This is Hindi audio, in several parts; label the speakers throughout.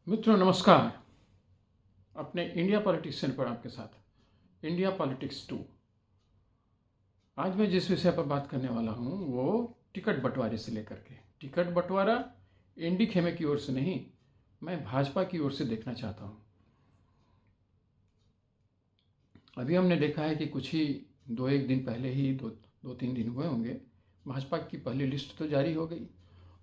Speaker 1: मित्रों नमस्कार। अपने इंडिया पॉलिटिशियन पर आपके साथ इंडिया पॉलिटिक्स 2। आज मैं जिस विषय पर बात करने वाला हूँ वो टिकट बंटवारे से लेकर के टिकट बंटवारा इंडी खेमे की ओर से नहीं, मैं भाजपा की ओर से देखना चाहता हूँ। अभी हमने देखा है कि कुछ ही दो एक दिन पहले ही दो तीन दिन हुए होंगे, भाजपा की पहली लिस्ट तो जारी हो गई।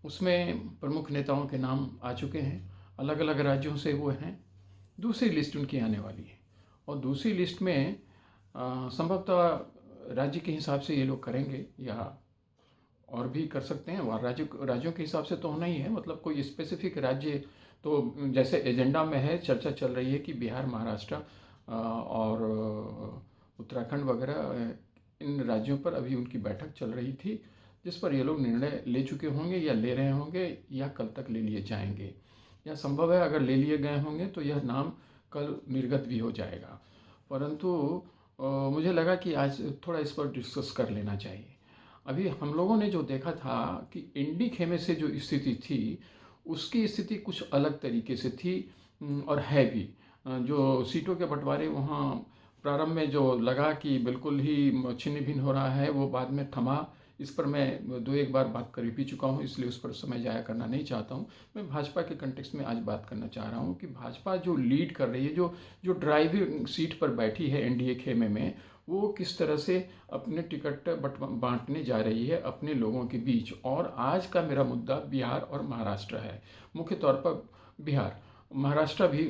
Speaker 1: उसमें प्रमुख नेताओं के नाम आ चुके हैं, अलग अलग राज्यों से वो हैं। दूसरी लिस्ट उनकी आने वाली है और दूसरी लिस्ट में संभवतः राज्य के हिसाब से ये लोग करेंगे या और भी कर सकते हैं। और राज्यों के हिसाब से तो होना ही है, मतलब कोई स्पेसिफिक राज्य तो जैसे एजेंडा में है, चर्चा चल रही है कि बिहार, महाराष्ट्र और उत्तराखंड वगैरह इन राज्यों पर अभी उनकी बैठक चल रही थी, जिस पर ये लोग निर्णय ले चुके होंगे या ले रहे होंगे या कल तक ले लिए जाएंगे। या संभव है अगर ले लिए गए होंगे तो यह नाम कल निर्गत भी हो जाएगा। परंतु मुझे लगा कि आज थोड़ा इस पर डिस्कस कर लेना चाहिए। अभी हम लोगों ने जो देखा था कि इंडी खेमे से जो स्थिति थी उसकी स्थिति कुछ अलग तरीके से थी और है भी। जो सीटों के बंटवारे वहाँ प्रारंभ में जो लगा कि बिल्कुल ही छिन्न भिन्न हो रहा है, वो बाद में थमा। इस पर मैं दो एक बार बात कर भी चुका हूँ, इसलिए उस पर समय जाया करना नहीं चाहता हूँ। मैं भाजपा के कंटेक्स्ट में आज बात करना चाह रहा हूँ कि भाजपा जो लीड कर रही है, जो जो ड्राइविंग सीट पर बैठी है एनडीए खेमे में, वो किस तरह से अपने टिकट बांटने जा रही है अपने लोगों के बीच। और आज का मेरा मुद्दा बिहार और महाराष्ट्र है, मुख्य तौर पर बिहार। महाराष्ट्र भी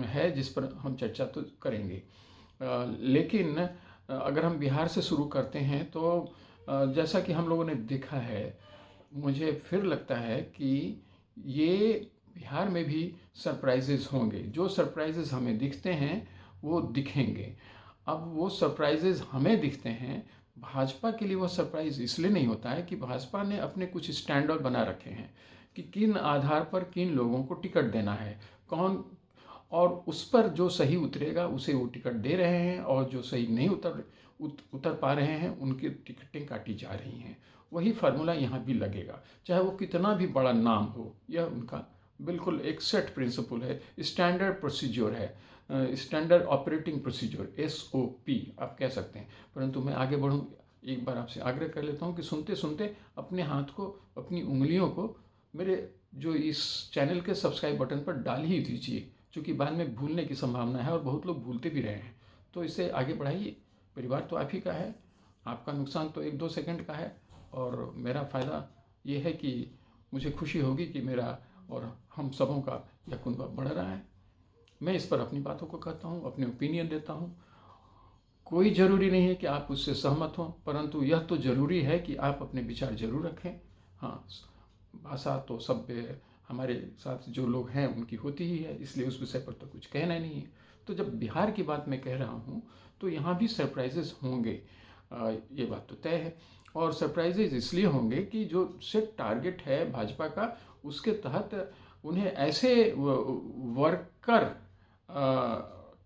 Speaker 1: है जिस पर हम चर्चा तो करेंगे, लेकिन अगर हम बिहार से शुरू करते हैं तो जैसा कि हम लोगों ने देखा है, मुझे फिर लगता है कि ये बिहार में भी सरप्राइजेस होंगे। जो सरप्राइजेस हमें दिखते हैं वो दिखेंगे। अब वो सरप्राइजेस हमें दिखते हैं, भाजपा के लिए वो सरप्राइज इसलिए नहीं होता है कि भाजपा ने अपने कुछ स्टैंडर्ड बना रखे हैं कि किन आधार पर किन लोगों को टिकट देना है, कौन, और उस पर जो सही उतरेगा उसे वो टिकट दे रहे हैं, और जो सही नहीं उतर पा रहे हैं उनकी टिकटें काटी जा रही हैं। वही फार्मूला यहाँ भी लगेगा, चाहे वो कितना भी बड़ा नाम हो। यह उनका बिल्कुल एक सेट प्रिंसिपल है, स्टैंडर्ड प्रोसीजर है, स्टैंडर्ड ऑपरेटिंग प्रोसीजर, SOP आप कह सकते हैं। परंतु मैं आगे बढ़ूँ, एक बार आपसे आग्रह कर लेता हूँ कि सुनते सुनते अपने हाथ को, अपनी उंगलियों को मेरे जो इस चैनल के सब्सक्राइब बटन पर डाल ही दीजिए, क्योंकि बाद में भूलने की संभावना है और बहुत लोग भूलते भी रहे हैं। तो इसे आगे बढ़ाइए। परिवार तो आप ही का है, आपका नुकसान तो एक दो सेकंड का है, और मेरा फ़ायदा ये है कि मुझे खुशी होगी कि मेरा और हम सबों का यह कुनबा बढ़ रहा है। मैं इस पर अपनी बातों को कहता हूँ, अपने ओपिनियन देता हूँ। कोई ज़रूरी नहीं है कि आप उससे सहमत हों, परंतु यह तो ज़रूरी है कि आप अपने विचार जरूर रखें। हाँ, भाषा तो सभ्य हमारे साथ जो लोग हैं उनकी होती ही है, इसलिए उस विषय पर तो कुछ कहना नहीं है। तो जब बिहार की बात मैं कह रहा हूँ तो यहाँ भी सरप्राइजेस होंगे, ये बात तो तय है। और सरप्राइजेज इसलिए होंगे कि जो सेट टारगेट है भाजपा का, उसके तहत उन्हें ऐसे वर्कर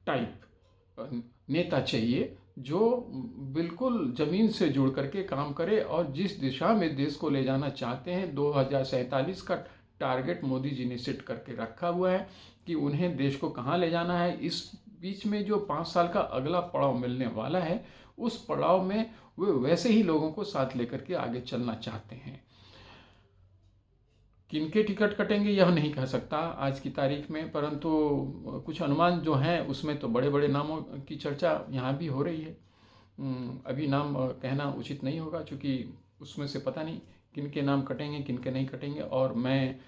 Speaker 1: टाइप नेता चाहिए जो बिल्कुल ज़मीन से जुड़ करके काम करे, और जिस दिशा में देश को ले जाना चाहते हैं, 2047 का टारगेट मोदी जी ने सेट करके रखा हुआ है कि उन्हें देश को कहाँ ले जाना है। इस बीच में जो 5 साल का अगला पड़ाव मिलने वाला है, उस पड़ाव में वे वैसे ही लोगों को साथ लेकर के आगे चलना चाहते हैं। किनके टिकट कटेंगे यह नहीं कह सकता आज की तारीख में, परंतु कुछ अनुमान जो हैं उसमें तो बड़े बड़े नामों की चर्चा यहाँ भी हो रही है। अभी नाम कहना उचित नहीं होगा, क्योंकि उसमें से पता नहीं किनके नाम कटेंगे किनके नहीं कटेंगे। और मैं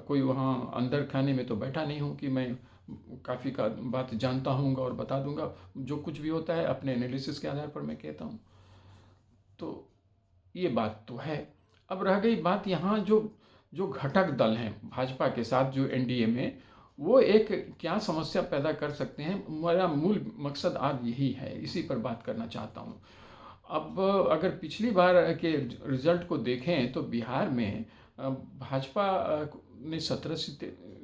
Speaker 1: कोई वहाँ अंदर खाने में तो बैठा नहीं हूँ कि मैं काफ़ी का बात जानता हूँ और बता दूंगा। जो कुछ भी होता है अपने एनालिसिस के आधार पर मैं कहता हूँ। तो ये बात तो है। अब रह गई बात यहाँ, जो जो घटक दल हैं भाजपा के साथ जो एनडीए में, वो एक क्या समस्या पैदा कर सकते हैं। मेरा मूल मकसद आज यही है, इसी पर बात करना चाहता हूँ। अब अगर पिछली बार के रिजल्ट को देखें तो बिहार में भाजपा ने 17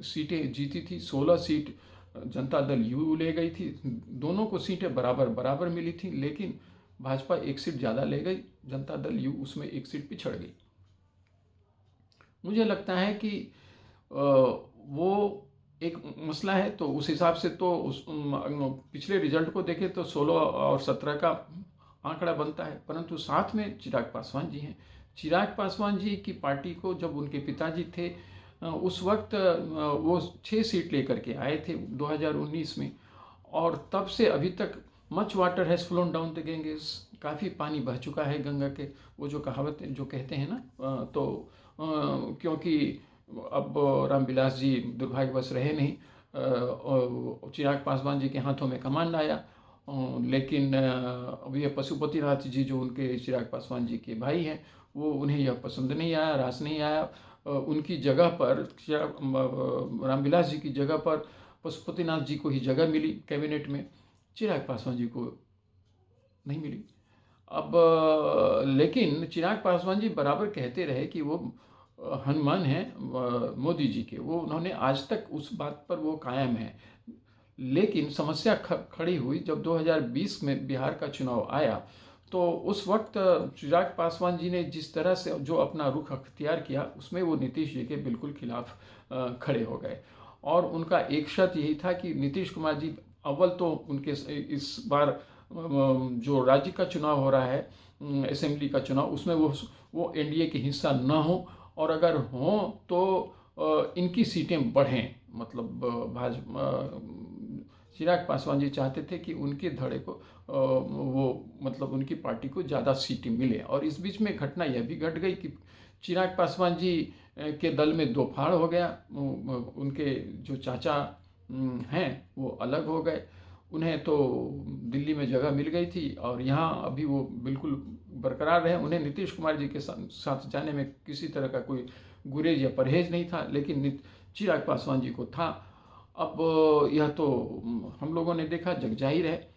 Speaker 1: सीटें जीती थी, 16 सीट जनता दल यू ले गई थी। दोनों को सीटें बराबर बराबर मिली थी, लेकिन भाजपा एक सीट ज़्यादा ले गई, जनता दल यू उसमें एक सीट पिछड़ गई। मुझे लगता है कि वो एक मसला है। तो उस हिसाब से तो पिछले रिजल्ट को देखें तो 16 और 17 का आंकड़ा बनता है, परंतु साथ में चिराग पासवान जी हैं। चिराग पासवान जी की पार्टी को जब उनके पिताजी थे उस वक्त वो 6 सीट लेकर के आए थे 2019 में, और तब से अभी तक much water has phloem down the Ganges, काफ़ी पानी बह चुका है गंगा के, वो जो कहावत जो कहते हैं ना, क्योंकि अब रामविलास जी दुर्भाग्यवश रहे नहीं, और चिराग पासवान जी के हाथों में कमान आया, लेकिन अब ये पशुपतिनाथ जी जो उनके चिराग पासवान जी के भाई हैं, वो उन्हें यह पसंद नहीं आया, रास नहीं आया। उनकी जगह पर रामविलास जी की जगह पर पशुपतिनाथ जी को ही जगह मिली कैबिनेट में, चिराग पासवान जी को नहीं मिली। अब लेकिन चिराग पासवान जी बराबर कहते रहे कि वो हनुमान हैं मोदी जी के, वो उन्होंने आज तक उस बात पर वो कायम है। लेकिन समस्या खड़ी हुई जब 2020 में बिहार का चुनाव आया, तो उस वक्त चिराग पासवान जी ने जिस तरह से जो अपना रुख अख्तियार किया, उसमें वो नीतीश जी के बिल्कुल खिलाफ खड़े हो गए। और उनका एक शर्त यही था कि नीतीश कुमार जी अव्वल तो उनके इस बार जो राज्य का चुनाव हो रहा है, असेंबली का चुनाव, उसमें वो एनडीए के हिस्सा न हो, और अगर हों तो इनकी सीटें बढ़ें। मतलब भाजपा, चिराग पासवान जी चाहते थे कि उनके धड़े को वो मतलब उनकी पार्टी को ज़्यादा सीटें मिले। और इस बीच में घटना यह भी घट गई कि चिराग पासवान जी के दल में दो फाड़ हो गया। उनके जो चाचा हैं वो अलग हो गए, उन्हें तो दिल्ली में जगह मिल गई थी और यहाँ अभी वो बिल्कुल बरकरार रहे। उन्हें नीतीश कुमार जी के साथ जाने में किसी तरह का कोई गुरेज या परहेज नहीं था, लेकिन चिराग पासवान जी को था। अब यह तो हम लोगों ने देखा, जग जाहिर है,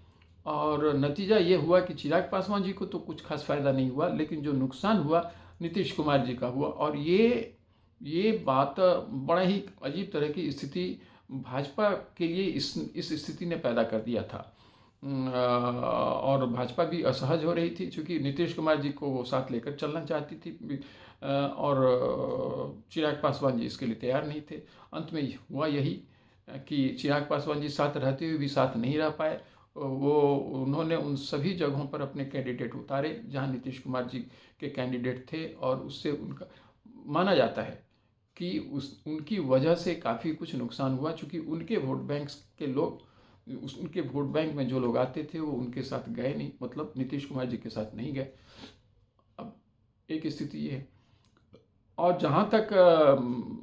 Speaker 1: और नतीजा ये हुआ कि चिराग पासवान जी को तो कुछ खास फायदा नहीं हुआ, लेकिन जो नुकसान हुआ नीतीश कुमार जी का हुआ। और ये बात बड़ा ही अजीब तरह की स्थिति भाजपा के लिए इस स्थिति ने पैदा कर दिया था। और भाजपा भी असहज हो रही थी, क्योंकि नीतीश कुमार जी को वो साथ लेकर चलना चाहती थी, और चिराग पासवान जी इसके लिए तैयार नहीं थे। अंत में हुआ यही कि चिराग पासवान जी साथ रहते हुए भी साथ नहीं रह पाए। उन्होंने उन सभी जगहों पर अपने कैंडिडेट उतारे जहां नीतीश कुमार जी के कैंडिडेट थे, और उससे उनका माना जाता है कि उनकी वजह से काफ़ी कुछ नुकसान हुआ, चूँकि उनके वोट बैंक के लोग, उनके वोट बैंक में जो लोग आते थे वो उनके साथ गए नहीं, मतलब नीतीश कुमार जी के साथ नहीं गए। अब एक स्थिति ये है। और जहाँ तक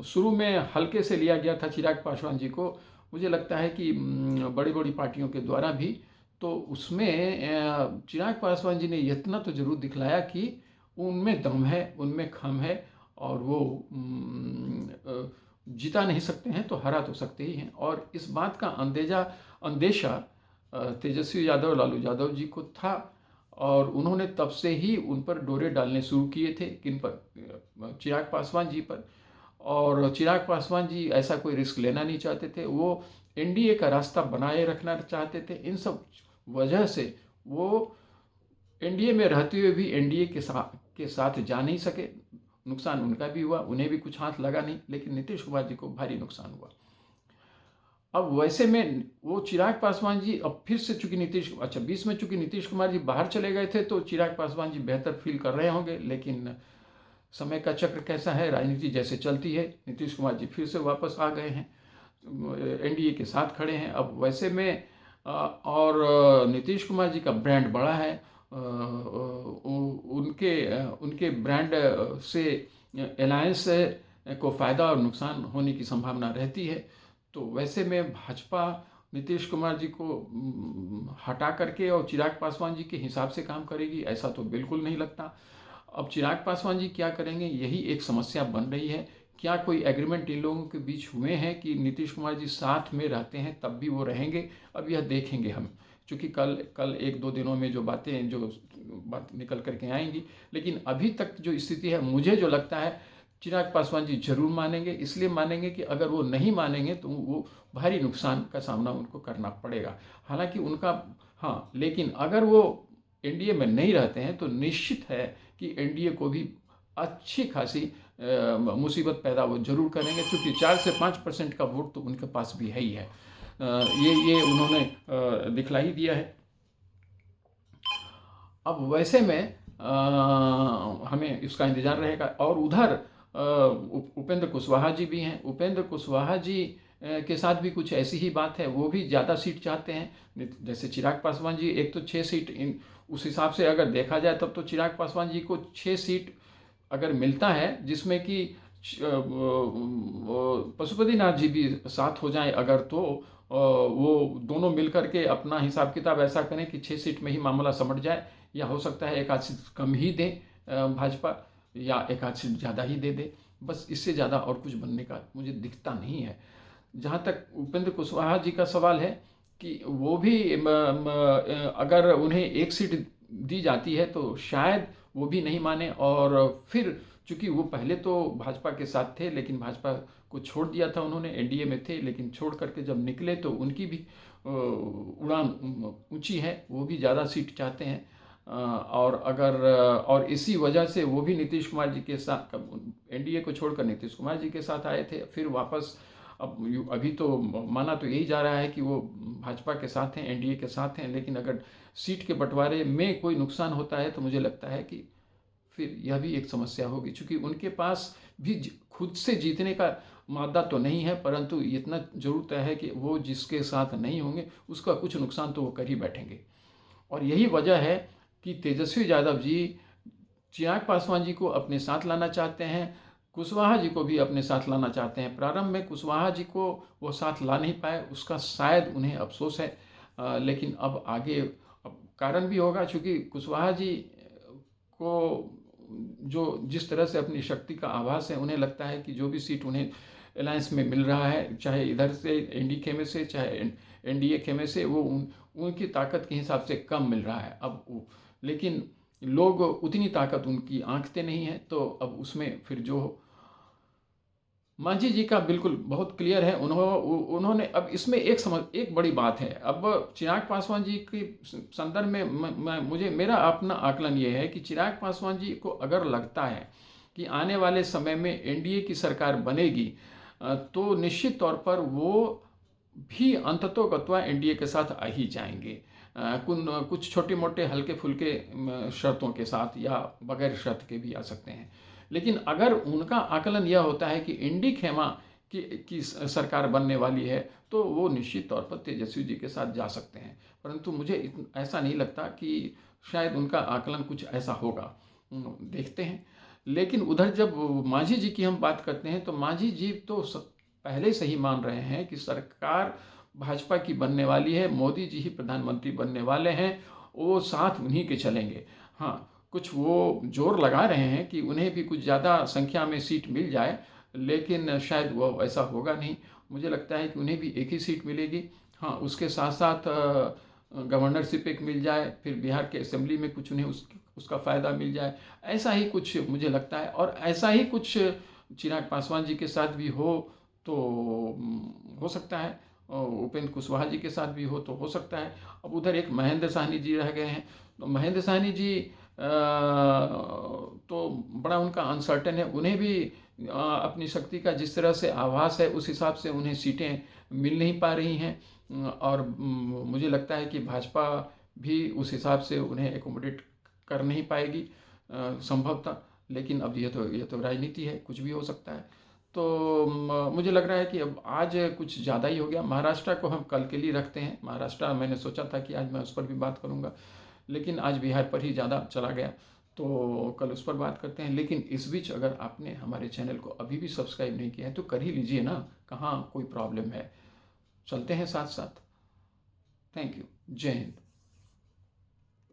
Speaker 1: शुरू में हल्के से लिया गया था चिराग पासवान जी को, मुझे लगता है कि बड़ी बड़ी पार्टियों के द्वारा भी, तो उसमें चिराग पासवान जी ने इतना तो जरूर दिखलाया कि उनमें दम है, उनमें खम है, और वो जिता नहीं सकते हैं तो हरा तो सकते ही हैं। और इस बात का अंदेशा तेजस्वी यादव, लालू यादव जी को था, और उन्होंने तब से ही उन पर डोरे डालने शुरू किए थे। किन पर? चिराग पासवान जी पर। और चिराग पासवान जी ऐसा कोई रिस्क लेना नहीं चाहते थे, वो एनडीए का रास्ता बनाए रखना चाहते थे। इन सब वजह से वो एनडीए में रहते हुए भी एनडीए के साथ जा नहीं सके। नुकसान उनका भी हुआ, उन्हें भी कुछ हाथ लगा नहीं, लेकिन नीतीश कुमार जी को भारी नुकसान हुआ। अब वैसे में वो चिराग पासवान जी अब फिर से, चूंकि 20 में चूंकि नीतीश कुमार जी बाहर चले गए थे, तो चिराग पासवान जी बेहतर फील कर रहे होंगे। लेकिन समय का चक्र कैसा है, राजनीति जैसे चलती है, नीतीश कुमार जी फिर से वापस आ गए हैं, एनडीए के साथ खड़े हैं। अब वैसे में और नीतीश कुमार जी का ब्रांड बड़ा है, उनके ब्रांड से अलायंस को फ़ायदा और नुकसान होने की संभावना रहती है। तो वैसे में भाजपा नीतीश कुमार जी को हटा करके और चिराग पासवान जी के हिसाब से काम करेगी, ऐसा तो बिल्कुल नहीं लगता। अब चिराग पासवान जी क्या करेंगे, यही एक समस्या बन रही है। क्या कोई एग्रीमेंट इन लोगों के बीच हुए हैं कि नीतीश कुमार जी साथ में रहते हैं तब भी वो रहेंगे? अब यह देखेंगे हम, क्योंकि कल एक दो दिनों में जो बात निकल करके आएंगी। लेकिन अभी तक जो स्थिति है, मुझे जो लगता है चिराग पासवान जी जरूर मानेंगे। इसलिए मानेंगे कि अगर वो नहीं मानेंगे तो वो भारी नुकसान का सामना उनको करना पड़ेगा। हालांकि उनका, हाँ, लेकिन अगर वो एनडीए में नहीं रहते हैं तो निश्चित है कि एनडीए को भी अच्छी खासी मुसीबत पैदा वो ज़रूर करेंगे, क्योंकि 4 से 5% का वोट तो उनके पास भी है ही है। ये उन्होंने दिखला ही दिया है। अब वैसे में हमें इसका इंतज़ार रहेगा। और उधर उपेंद्र कुशवाहा जी भी हैं। उपेंद्र कुशवाहा जी के साथ भी कुछ ऐसी ही बात है, वो भी ज़्यादा सीट चाहते हैं। जैसे चिराग पासवान जी, एक तो 6 सीट, उस हिसाब से अगर देखा जाए तब तो चिराग पासवान जी को 6 सीट अगर मिलता है, जिसमें कि पशुपतिनाथ जी भी साथ हो जाएं अगर, तो वो दोनों मिलकर के अपना हिसाब किताब ऐसा करें कि 6 सीट में ही मामला समझ जाए, या हो सकता है एक आध सीट कम ही दे भाजपा, या एक आध सीट ज़्यादा ही दे दे। बस इससे ज़्यादा और कुछ बनने का मुझे दिखता नहीं है। जहाँ तक उपेंद्र कुशवाहा जी का सवाल है कि वो भी अगर उन्हें एक सीट दी जाती है तो शायद वो भी नहीं माने, और फिर चूंकि वो पहले तो भाजपा के साथ थे, लेकिन भाजपा को छोड़ दिया था उन्होंने, एनडीए में थे, लेकिन छोड़ करके जब निकले तो उनकी भी उड़ान ऊंची है, वो भी ज़्यादा सीट चाहते हैं। और इसी वजह से वो भी नीतीश कुमार जी के साथ, एनडीए को छोड़कर नीतीश कुमार जी के साथ आए थे, फिर वापस अभी तो माना तो यही जा रहा है कि वो भाजपा के साथ हैं, एनडीए के साथ हैं, लेकिन अगर सीट के बंटवारे में कोई नुकसान होता है तो मुझे लगता है कि फिर यह भी एक समस्या होगी, क्योंकि उनके पास भी खुद से जीतने का मादा तो नहीं है, परंतु इतना जरूर तय है कि वो जिसके साथ नहीं होंगे उसका कुछ नुकसान तो वो कर ही बैठेंगे। और यही वजह है कि तेजस्वी यादव जी चिराग पासवान जी को अपने साथ लाना चाहते हैं, कुशवाहा जी को भी अपने साथ लाना चाहते हैं। प्रारंभ में कुशवाहा जी को वो साथ ला नहीं पाए, उसका शायद उन्हें अफसोस है, लेकिन अब आगे अब कारण भी होगा, क्योंकि कुशवाहा जी को जो जिस तरह से अपनी शक्ति का आभास है, उन्हें लगता है कि जो भी सीट उन्हें अलायंस में मिल रहा है, चाहे इधर से एनडी खेमे से, चाहे एनडीए खेमे से, वो उनकी ताकत के हिसाब से कम मिल रहा है अब। लेकिन लोग उतनी ताकत उनकी आंकते नहीं है, तो अब उसमें फिर जो मांझी जी का बिल्कुल बहुत क्लियर है, उन्होंने अब इसमें एक बड़ी बात है। अब चिराग पासवान जी के संदर्भ में मुझे मेरा अपना आकलन ये है कि चिराग पासवान जी को अगर लगता है कि आने वाले समय में एनडीए की सरकार बनेगी, तो निश्चित तौर पर वो भी अंततोगत्वा एनडीए के साथ आ ही जाएंगे, कुछ छोटे मोटे हल्के फुल्के शर्तों के साथ, या बगैर शर्त के भी आ सकते हैं। लेकिन अगर उनका आकलन यह होता है कि इंडी खेमा की सरकार बनने वाली है, तो वो निश्चित तौर पर तेजस्वी जी के साथ जा सकते हैं। परंतु मुझे ऐसा नहीं लगता कि शायद उनका आकलन कुछ ऐसा होगा, देखते हैं। लेकिन उधर जब मांझी जी की हम बात करते हैं, तो मांझी जी तो पहले से ही मान रहे हैं कि सरकार भाजपा की बनने वाली है, मोदी जी ही प्रधानमंत्री बनने वाले हैं, वो साथ उन्हीं के चलेंगे। हाँ, कुछ वो जोर लगा रहे हैं कि उन्हें भी कुछ ज़्यादा संख्या में सीट मिल जाए, लेकिन शायद वो ऐसा होगा नहीं। मुझे लगता है कि उन्हें भी एक ही सीट मिलेगी। हाँ, उसके साथ साथ गवर्नरशिप एक मिल जाए, फिर बिहार के असेंबली में कुछ उन्हें उसका फ़ायदा मिल जाए, ऐसा ही कुछ मुझे लगता है। और ऐसा ही कुछ चिराग पासवान जी के साथ भी हो तो हो सकता है, उपेंद्र कुशवाहा जी के साथ भी हो तो हो सकता है। अब उधर एक महेंद्र साहनी जी रह गए हैं, तो महेंद्र साहनी जी तो बड़ा उनका अनसर्टेन है। उन्हें भी अपनी शक्ति का जिस तरह से आभास है, उस हिसाब से उन्हें सीटें मिल नहीं पा रही हैं, और मुझे लगता है कि भाजपा भी उस हिसाब से उन्हें एकोमोडेट कर नहीं पाएगी संभवतः। लेकिन अब ये तो राजनीति है, कुछ भी हो सकता है। तो मुझे लग रहा है कि अब आज कुछ ज़्यादा ही हो गया। महाराष्ट्र को हम कल के लिए रखते हैं। महाराष्ट्र मैंने सोचा था कि आज मैं उस पर भी बात करूँगा, लेकिन आज बिहार पर ही ज़्यादा चला गया, तो कल उस पर बात करते हैं। लेकिन इस बीच अगर आपने हमारे चैनल को अभी भी सब्सक्राइब नहीं किया है तो कर ही लीजिए ना, कहाँ कोई प्रॉब्लम है, चलते हैं साथ साथ। Thank you. जय हिंद।